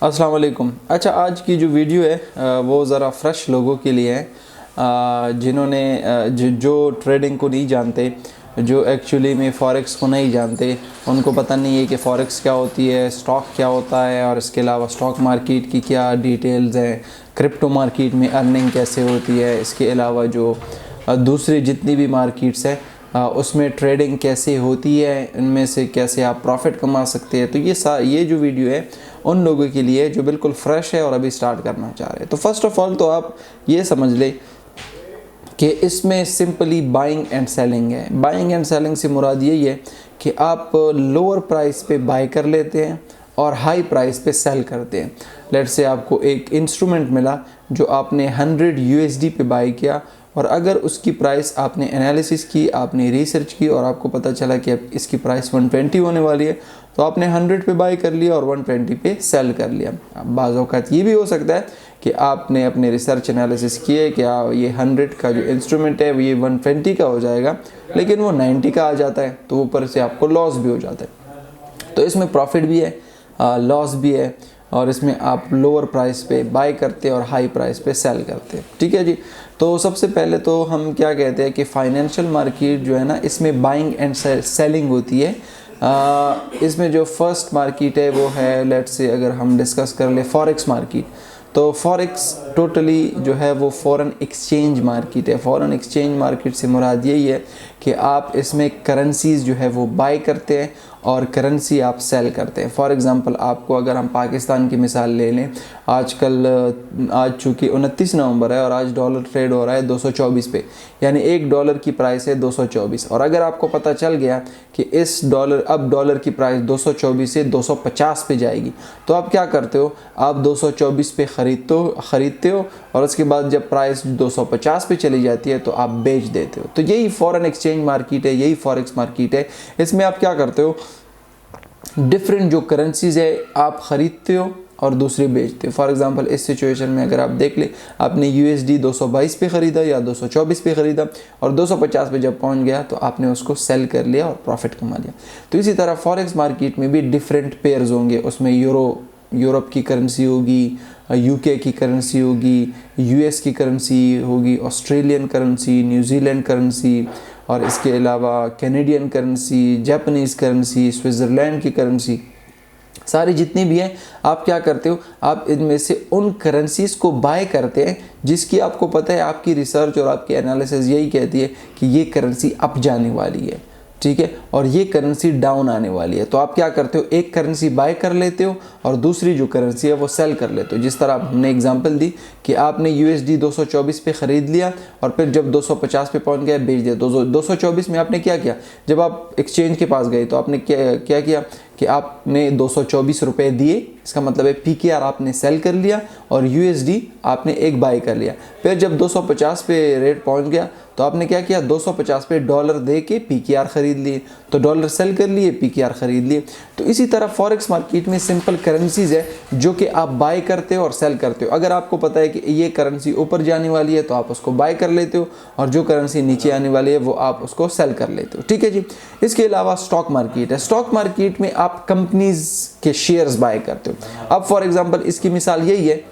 अस्सलाम वालेकुम। अच्छा, आज की जो वीडियो है वो ज़रा फ्रेश लोगों के लिए है, जिन्होंने जो ट्रेडिंग को नहीं जानते, जो एक्चुअली में फ़ॉरेक्स को नहीं जानते, उनको पता नहीं है कि फ़ॉरेक्स क्या होती है, स्टॉक क्या होता है, और इसके अलावा स्टॉक मार्केट की क्या डिटेल्स हैं, क्रिप्टो मार्केट में अर्निंग कैसे होती है, इसके अलावा जो दूसरी जितनी भी मार्केट्स है उसमें ट्रेडिंग कैसे होती है, इनमें से कैसे आप प्रॉफिट कमा सकते हैं। तो ये जो वीडियो है उन लोगों के लिए जो बिल्कुल फ्रेश है और अभी स्टार्ट करना चाह रहे हैं। तो फर्स्ट ऑफ ऑल तो आप ये समझ लें कि इसमें सिंपली बाइंग एंड सेलिंग है। बाइंग एंड सेलिंग से मुराद यही है कि आप लोअर प्राइस पे बाय कर लेते हैं और हाई प्राइस पे सेल करते हैं। लेट्स से आपको एक इंस्ट्रूमेंट मिला जो आपने 100 USD पे बाय किया, और अगर उसकी प्राइस आपने एनालिसिस की, आपने रिसर्च की और आपको पता चला कि अब इसकी प्राइस 120 होने वाली है, तो आपने 100 पे बाय कर लिया और 120 पे सेल कर लिया। बाज़ औक़ात ये भी हो सकता है कि आपने अपने रिसर्च एनालिसिस किए कि ये 100 का जो इंस्ट्रूमेंट है ये 120 का हो जाएगा, लेकिन वो 90 का आ जाता है, तो ऊपर से आपको लॉस भी हो जाता है। तो इसमें प्रॉफिट भी है, लॉस भी है, और इसमें आप लोअर प्राइस पे बाय करते हैं और हाई प्राइस पे सेल करते हैं। ठीक है जी। तो सबसे पहले तो हम क्या कहते हैं कि फाइनेंशियल मार्केट जो है ना, इसमें बाइंग एंड सेलिंग होती है। इसमें जो फर्स्ट मार्केट है वो है, लेट्स से अगर हम डिस्कस कर ले फॉरेक्स मार्केट, तो फॉरेक्स टोटली जो है वो फॉरेन एक्सचेंज मार्केट है। फॉरेन एक्सचेंज मार्केट से मुराद यही है कि आप इसमें करेंसीज़ जो है वो बाय करते हैं और करेंसी आप सेल करते हैं। फॉर एग्ज़ाम्पल आपको अगर हम पाकिस्तान की मिसाल ले लें, आज चूँकि 29 नवंबर है और आज डॉलर ट्रेड हो रहा है 224 पे, यानी $1 की प्राइस है 224। और अगर आपको पता चल गया कि अब डॉलर की प्राइस 224 से 250 पे जाएगी, तो आप क्या करते हो, आप 224 पे ख़रीदते हो और उसके बाद जब प्राइस 250 पे चली जाती है तो आप बेच देते हो। तो यही फॉरेन एक्सचेंज मार्केट है, यही फॉरेक्स मार्केट है। इसमें आप क्या करते हो, डिफरेंट जो करेंसीज़ है आप ख़रीदते हो और दूसरी बेचते हो। फॉर एग्जांपल इस सिचुएशन में अगर आप देख ले, आपने USD 222 पे ख़रीदा या 224 पे ख़रीदा और 250 पे जब पहुंच गया तो आपने उसको सेल कर लिया और प्रॉफिट कमा लिया। तो इसी तरह फॉरेक्स मार्केट में भी डिफरेंट पेयर्स होंगे। उसमें यूरोप की करेंसी होगी, UK की करेंसी होगी, US की करेंसी होगी, ऑस्ट्रेलियन करेंसी, न्यूजीलैंड करेंसी, और इसके अलावा Canadian currency, Japanese currency, Switzerland की करेंसी, सारी जितनी भी हैं, आप क्या करते हो, आप इनमें से उन करेंसीज़ को बाय करते हैं जिसकी आपको पता है, आपकी रिसर्च और आपकी एनालिसिस यही कहती है कि ये करेंसी अप जाने वाली है, ठीक है, और ये करेंसी डाउन आने वाली है। तो आप क्या करते हो, एक करेंसी बाय कर लेते हो और दूसरी जो करेंसी है वो सेल कर लेते हो। जिस तरह हमने एग्जांपल दी कि आपने USD 224 पे ख़रीद लिया और फिर जब 250 पे पहुंच गया बेच दिया। 224 में आपने क्या किया, जब आप एक्सचेंज के पास गए तो आपने क्या किया कि आपने 224 रुपये दिए, इसका मतलब है PKR आपने सेल कर लिया और USD आपने एक बाय कर लिया। फिर जब 250 पे रेट पहुंच गया तो आपने क्या किया, 250 पे डॉलर दे के PKR ख़रीद लिए, तो डॉलर सेल कर लिए, PKR ख़रीद लिए। तो इसी तरह फॉरेक्स मार्केट में सिंपल करेंसीज़ है जो कि आप बाय करते हो और सेल करते हो। अगर आपको पता है कि ये करेंसी ऊपर जाने वाली है तो आप उसको बाय कर लेते हो, और जो करेंसी नीचे आने वाली है वो आप उसको सेल कर लेते हो। ठीक है जी। इसके अलावा स्टॉक मार्केट है। स्टॉक मार्केट में आप कंपनीज़ के शेयर्स बाय करते हो। अब फॉर एग्जांपल इसकी मिसाल यही है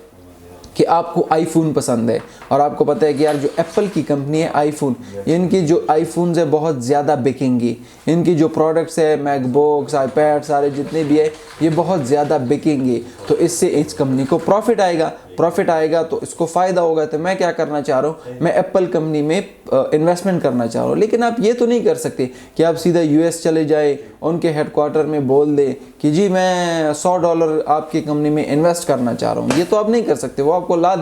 कि आपको आईफोन पसंद है और आपको पता है कि यार जो एप्पल की कंपनी है आईफोन, इनकी जो आईफोन्स है बहुत ज़्यादा बिकेंगी, इनकी जो प्रोडक्ट्स है मैकबुक्स, आईपैड, सारे जितने भी है ये बहुत ज़्यादा बिकेंगे, तो इससे इस कंपनी को प्रॉफिट आएगा तो इसको फ़ायदा होगा। तो मैं क्या करना चाह रहा हूँ, मैं एप्पल कंपनी में इन्वेस्टमेंट करना चाह रहा हूँ। लेकिन आप ये तो नहीं कर सकते कि आप सीधा US चले जाए, उनके हेडक्वार्टर में बोल दें कि जी मैं $100 आपकी कंपनी में इन्वेस्ट करना चाह रहा हूँ। ये तो आप नहीं कर सकते, वो आपको लात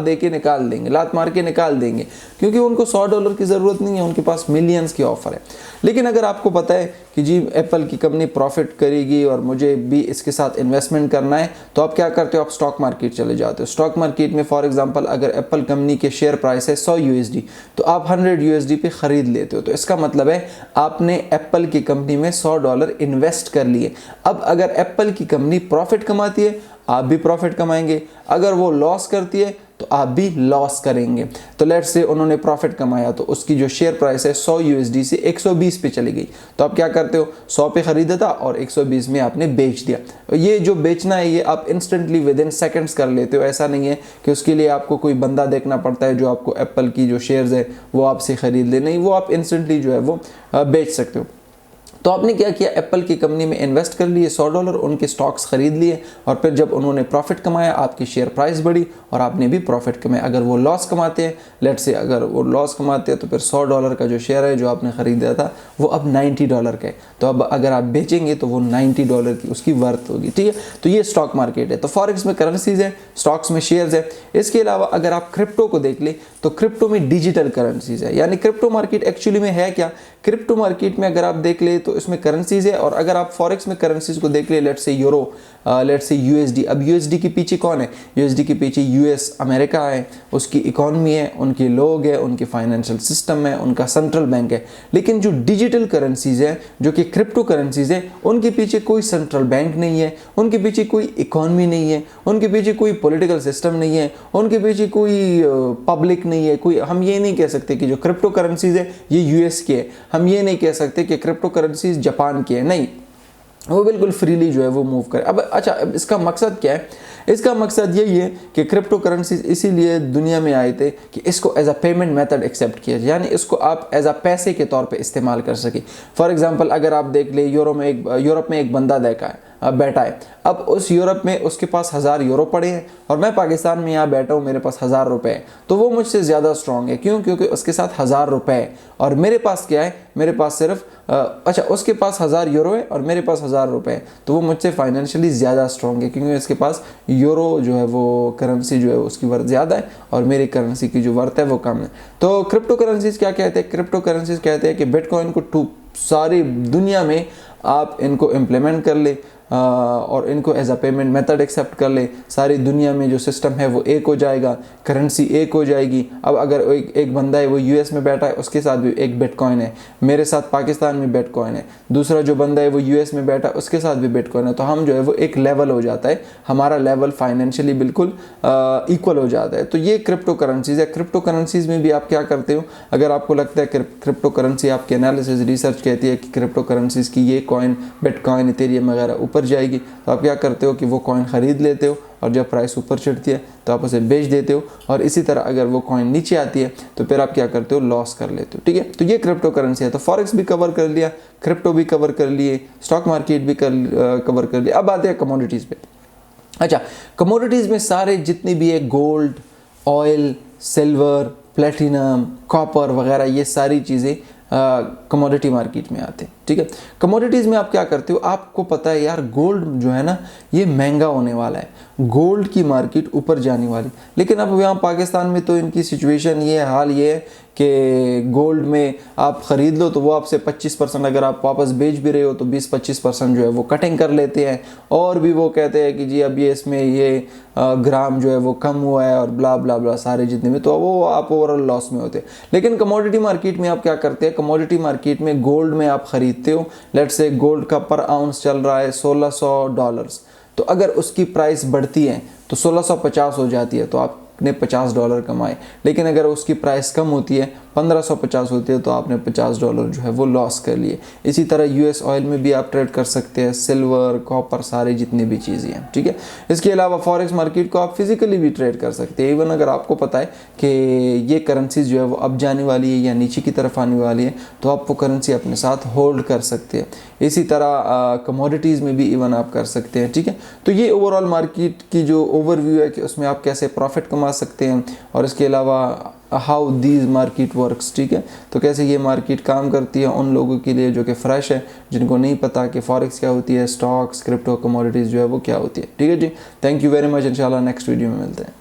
मार के निकाल देंगे, क्योंकि उनको $100 की ज़रूरत नहीं है, उनके पास मिलियंस की ऑफ़र है। लेकिन अगर आपको पता है कि जी एप्पल की कंपनी प्रॉफिट करेगी और मुझे भी इसके साथ इन्वेस्टमेंट करना है, तो आप क्या करते हो, आप स्टॉक मार्केट चले जाते हो। स्टॉक मार्केट में फॉर एग्जांपल अगर एप्पल कंपनी के शेयर प्राइस है 100 USD, तो आप 100 USD पे ख़रीद लेते हो। तो इसका मतलब है आपने एप्पल की कंपनी में $100 इन्वेस्ट कर लिए। अब अगर एप्पल की कंपनी प्रॉफिट कमाती है, आप भी प्रॉफिट कमाएंगे। अगर वो लॉस करती है तो आप भी लॉस करेंगे। तो लेट्स से उन्होंने प्रॉफिट कमाया तो उसकी जो शेयर प्राइस है 100 USD से 120 पे चली गई, तो आप क्या करते हो, 100 पे खरीदा था और 120 में आपने बेच दिया। ये जो बेचना है ये आप इंस्टेंटली विद इन सेकेंड्स कर लेते हो। ऐसा नहीं है कि उसके लिए आपको कोई बंदा देखना पड़ता है जो आपको एप्पल की जो शेयर्स है वो आपसे खरीद ले, नहीं, वो आप इंस्टेंटली जो है वो बेच सकते हो। तो आपने क्या किया, एप्पल की कंपनी में इन्वेस्ट कर लिए $100, उनके स्टॉक्स खरीद लिए और फिर जब उन्होंने प्रॉफिट कमाया आपकी शेयर प्राइस बढ़ी और आपने भी प्रॉफिट कमाया। अगर वो लॉस कमाते हैं, लेट्स से अगर वो लॉस कमाते हैं तो फिर $100 का जो शेयर है जो आपने खरीदा था वो अब $90 का है, तो अब अगर आप बेचेंगे तो वो $90 की उसकी वर्थ होगी, ठीक है। तो ये स्टॉक मार्केट है। तो फॉरेक्स में करेंसीज है, स्टॉक्स में शेयर्स है। इसके अलावा अगर आप क्रिप्टो को देख ले तो क्रिप्टो में डिजिटल करेंसीज है, यानी क्रिप्टो मार्केट एक्चुअली में है क्या, क्रिप्टो मार्केट में अगर आप देख ले तो इसमें करेंसीज है। और अगर आप फॉरेक्स में करेंसीज को देख ले, let's say euro, let's say USD, अब USD के पीछे कौन है, USD के पीछे US अमेरिका है, उसकी इकोनॉमी है, उनके लोग हैं, उनके फाइनेंशियल सिस्टम है, उनका सेंट्रल बैंक है। लेकिन जो डिजिटल करेंसीज है जो कि क्रिप्टो करेंसीज है उनके पीछे कोई सेंट्रल बैंक नहीं है, उनके पीछे कोई इकोनॉमी नहीं है, उनके पीछे कोई पॉलिटिकल सिस्टम नहीं है, उनके पीछे कोई पब्लिक नहीं है, कोई, हम ये नहीं कह सकते कि जो क्रिप्टो करेंसीज है ये US के है, हम ये नहीं कह सकते कि क्रिप्टो करेंसीज जापान की है, नहीं, वो बिल्कुल फ्रीली जो है वो मूव करे। अब अच्छा, अब इसका मकसद क्या है, इसका मकसद यही है कि क्रिप्टो करेंसीज इसीलिए दुनिया में आए थे कि इसको as a payment method accept किया जाए, यानी इसको आप एज अ पैसे के तौर पे इस्तेमाल कर सके। फॉर एग्जांपल अगर आप देख ले यूरोप में एक बंदा देखा है बैठा है, अब उस यूरोप में उसके पास 1000 यूरो पड़े हैं और मैं पाकिस्तान में यहाँ बैठा हूँ, मेरे पास 1000 रुपये है, तो वो मुझसे ज़्यादा स्ट्रॉन्ग है। क्यों? क्योंकि उसके साथ 1000 रुपये है और मेरे पास क्या है, मेरे पास सिर्फ अच्छा, उसके पास 1000 यूरो है और मेरे पास 1000 रुपये है, तो वो मुझसे फाइनेंशियली ज़्यादा स्ट्रॉन्ग है क्योंकि इसके पास यूरो जो है वो करेंसी जो है उसकी वर्थ ज़्यादा है और मेरी करेंसी की जो वर्थ है वो कम है। तो क्रिप्टो करेंसीज क्या कहते हैं, क्रिप्टो करेंसीज कहते हैं कि बिटकॉइन को सारी दुनिया में आप इनको इम्प्लीमेंट कर ले और इनको as a payment method accept कर ले, सारी दुनिया में जो सिस्टम है वो एक हो जाएगा, करेंसी एक हो जाएगी। अब अगर एक बंदा है वो US में बैठा है, उसके साथ भी एक बिटकॉइन है, मेरे साथ पाकिस्तान में बिटकॉइन है, दूसरा जो बंदा है वो US में बैठा है उसके साथ भी बिटकॉइन है, तो हम जो है वो एक लेवल हो जाता है, हमारा लेवल फाइनेंशियली बिल्कुल इक्वल हो जाता है। तो ये क्रिप्टो करेंसीज है। क्रिप्टो करेंसीज में भी आप क्या करते हो, अगर आपको लगता है क्रिप्टो करेंसी, आपकी एनालिसिस रिसर्च कहती है कि क्रिप्टो करेंसीज की ये कॉइन, बिटकॉइन, इथेरियम वगैरह ऊपर जाएगी, तो आप क्या करते हो कि वो कॉइन खरीद लेते हो और जब प्राइस ऊपर चढ़ती है तो आप उसे बेच देते हो, और इसी तरह अगर वो कॉइन नीचे आती है तो फिर आप क्या करते हो, लॉस कर लेते हो, ठीक है। तो ये क्रिप्टो करेंसी है। तो फॉरेक्स भी कवर कर लिया, क्रिप्टो भी कवर कर लिए, स्टॉक मार्केट भी कवर कर लिया। अब आते हैं कमोडिटीज़ पे। अच्छा, कमोडिटीज़ में सारे जितने भी है, gold, oil, silver, platinum, copper वगैरह, ये सारी चीज़ें कमोडिटी मार्केट में आते हैं, ठीक है। कमोडिटीज़ में आप क्या करते हो, आपको पता है यार गोल्ड जो है ना ये महंगा होने वाला है, गोल्ड की मार्केट ऊपर जाने वाली, लेकिन अब यहाँ पाकिस्तान में तो इनकी सिचुएशन ये हाल ये है कि गोल्ड में आप ख़रीद लो तो वो आपसे 25%, अगर आप वापस बेच भी रहे हो तो 20-25% जो है वो कटिंग कर लेते हैं, और भी वो कहते हैं कि जी अब ये इसमें ये ग्राम जो है वो कम हुआ है और ब्ला ब्ला ब्ला सारे जितने में, तो वो आप ओवरऑल लॉस में होते हैं। लेकिन कमोडिटी मार्केट में आप क्या करते हैं, कमोडिटी मार्केट में गोल्ड में आप खरीदते हो, लेट्स से गोल्ड का पर आउंस चल रहा है $1600, तो अगर उसकी प्राइस बढ़ती है तो 1650 हो जाती है, तो आपने $50 कमाए। लेकिन अगर उसकी प्राइस कम होती है, 1550 होती है, तो आपने $50 जो है वो लॉस कर लिए। इसी तरह US ऑयल में भी आप ट्रेड कर सकते हैं, सिल्वर, कॉपर, सारे जितनी भी चीज़ें हैं, ठीक है। इसके अलावा फॉरेक्स मार्केट को आप फिजिकली भी ट्रेड कर सकते हैं। इवन अगर आपको पता है कि ये करेंसी जो है वो अब जाने वाली है या नीचे की तरफ आने वाली है, तो आप वो करेंसी अपने साथ होल्ड कर सकते हैं। इसी तरह कमोडिटीज़ में भी इवन आप कर सकते हैं, ठीक है। तो ये ओवरऑल मार्केट की जो ओवरव्यू है कि उसमें आप कैसे प्रॉफिट कमा सकते हैं, और इसके अलावा हाउ दीज मार्केट वर्क्स, ठीक है। तो कैसे ये मार्केट काम करती है उन लोगों के लिए जो कि फ्रेश है, जिनको नहीं पता कि फॉरेक्स क्या होती है, स्टॉक्स, क्रिप्टो, कमोडिटीज़ जो है वो क्या होती है, ठीक है जी। थैंक यू वेरी मच, इंशाल्लाह नेक्स्ट वीडियो में मिलते हैं।